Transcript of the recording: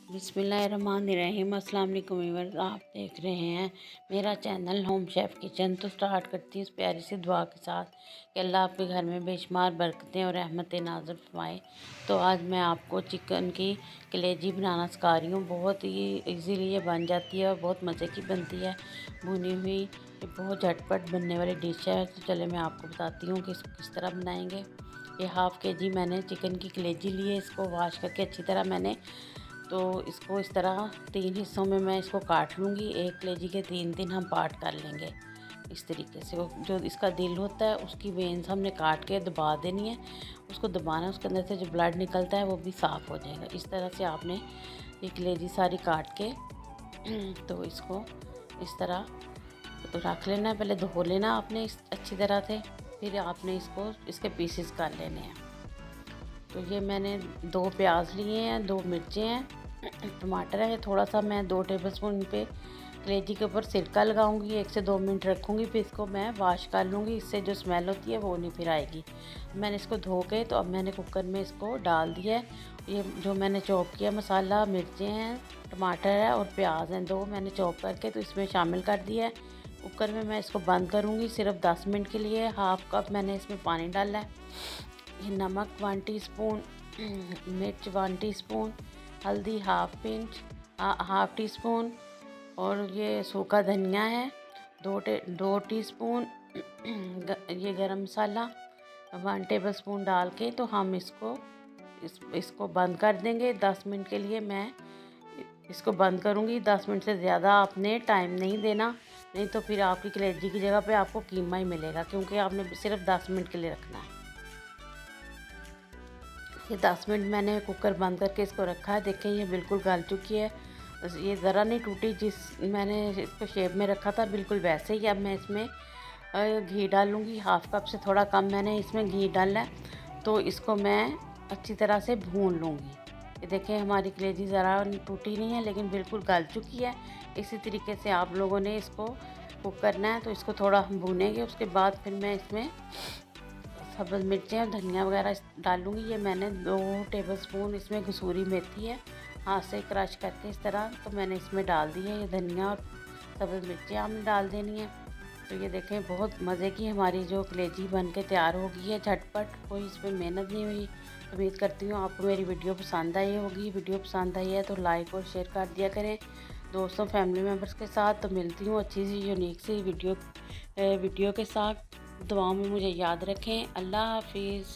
बिस्मिल्लाहिर्रहमानिर्रहीम। अस्सलाम वालेकुम व्यूअर्स, आप देख रहे हैं मेरा चैनल होम शेफ़ किचन। तो स्टार्ट करती हूँ इस प्यारी सी दुआ के साथ कि अल्लाह आपके घर में बेशुमार बरकतें और रहमतें नाज़िल फरमाए। तो आज मैं आपको चिकन की कलेजी बनाना सिखा रही हूँ। बहुत ही इजीली ये बन जाती है और बहुत मज़े की बनती है। भुनी हुई ये बहुत झटपट बनने वाली डिश है। तो चले मैं आपको बताती हूँ कि इसको किस तरह बनाएंगे। ये हाफ़ केजी मैंने चिकन की कलेजी ली है। इसको वॉश करके अच्छी तरह मैंने तो इसको इस तरह 3 हिस्सों में मैं इसको काट लूँगी। एक कलेजी के 3 हम पार्ट कर लेंगे इस तरीके से। वो जो इसका दिल होता है उसकी वेन्स हमने काट के दबा देनी है। उसको दबाना, उसके अंदर से जो ब्लड निकलता है वो भी साफ़ हो जाएगा। इस तरह से आपने ये कलेजी सारी काट के तो इसको इस तरह रख लेना है। पहले धो लेना आपने इस अच्छी तरह से, फिर आपने इसको इसके पीसेस कर लेने हैं। तो ये मैंने 2 प्याज लिए हैं, 2 मिर्चें हैं, टमाटर है। थोड़ा सा मैं 2 टेबलस्पून पे कलेजी के ऊपर सिरका लगाऊंगी, 1 से 2 मिनट रखूंगी, फिर इसको मैं वॉश कर लूँगी। इससे जो स्मेल होती है वो नहीं फिर आएगी। मैंने इसको धो के तो अब मैंने कुकर में इसको डाल दिया है। ये जो मैंने चॉप किया मसाला, मिर्चें हैं, टमाटर है और प्याज हैं 2 मैंने चॉप करके तो इसमें शामिल कर दिया है। कुकर में मैं इसको बंद करूँगी सिर्फ 10 मिनट के लिए। हाफ़ कप मैंने इसमें पानी डाला है। ये नमक 1 टीस्पून, मिर्च 1 टीस्पून, हल्दी हाफ़ टी स्पून और ये सूखा धनिया है 2 टीस्पून। ये गरम मसाला 1 टेबलस्पून डाल के तो हम इसको बंद कर देंगे 10 मिनट के लिए। मैं इसको बंद करूँगी। 10 मिनट से ज़्यादा आपने टाइम नहीं देना, नहीं तो फिर आपकी कलेजी की जगह पे आपको कीमा ही मिलेगा, क्योंकि आपने सिर्फ 10 मिनट के लिए रखना है। ये 10 मिनट मैंने कुकर बंद करके इसको रखा है। देखें ये बिल्कुल गल चुकी है। ये ज़रा नहीं टूटी, जिस मैंने इसको शेप में रखा था बिल्कुल वैसे ही। अब मैं इसमें घी डालूँगी। हाफ़ कप से थोड़ा कम मैंने इसमें घी डाला है। तो इसको मैं अच्छी तरह से भून लूँगी। ये देखें हमारी कलेजी ज़रा टूटी नहीं है लेकिन बिल्कुल गल चुकी है। इसी तरीके से आप लोगों ने इसको कुक करना है। तो इसको थोड़ा हम भूनेंगे, उसके बाद फिर मैं इसमें सब्ज़ मिर्चें और धनिया वगैरह डालूँगी। ये मैंने 2 टेबलस्पून इसमें कसूरी मेथी है, हाथ से क्रश करके इस तरह तो मैंने इसमें डाल दी है। ये धनिया और सब्ज़ मिर्चें हमने डाल देनी है। तो ये देखें बहुत मज़े की हमारी जो कलेजी बन के तैयार हो गई है झटपट, कोई इसमें मेहनत नहीं हुई। उम्मीद करती हूँ आपको मेरी वीडियो पसंद आई होगी। वीडियो पसंद आई है तो लाइक और शेयर कर दिया करें दोस्तों फैमिली मेम्बर्स के साथ। तो मिलती हूँ अच्छी सी यूनिक सी वीडियो के साथ। दुआओं में मुझे याद रखें। अल्लाह हाफिज़।